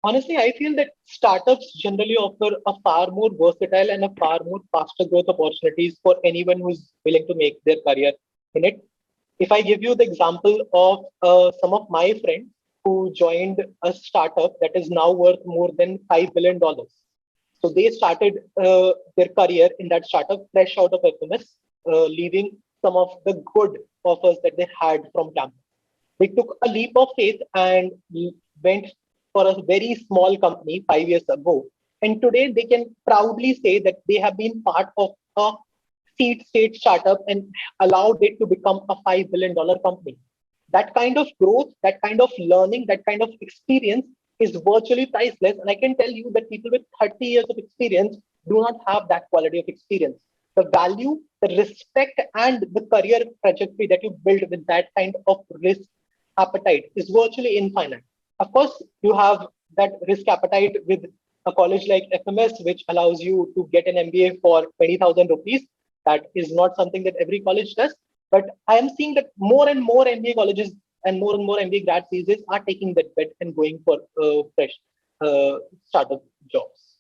Honestly, I feel that startups generally offer a far more versatile and a far more faster growth opportunities for anyone who's willing to make their career in it. If I give you the example of some of my friends who joined a startup that is now worth more than $5 billion. So they started their career in that startup fresh out of FMS, leaving some of the good offers that they had from campus. They took a leap of faith and went for a very small company 5 years ago. And today they can proudly say that they have been part of a seed stage startup and allowed it to become a $5 billion company. That kind of growth, that kind of learning, that kind of experience is virtually priceless. And I can tell you that people with 30 years of experience do not have that quality of experience. The value, the respect, and the career trajectory that you build with that kind of risk appetite is virtually infinite. Of course, you have that risk appetite with a college like FMS, which allows you to get an MBA for 20,000 rupees. That is not something that every college does. But I am seeing that more and more MBA colleges and more MBA grads these days are taking that bet and going for fresh startup jobs.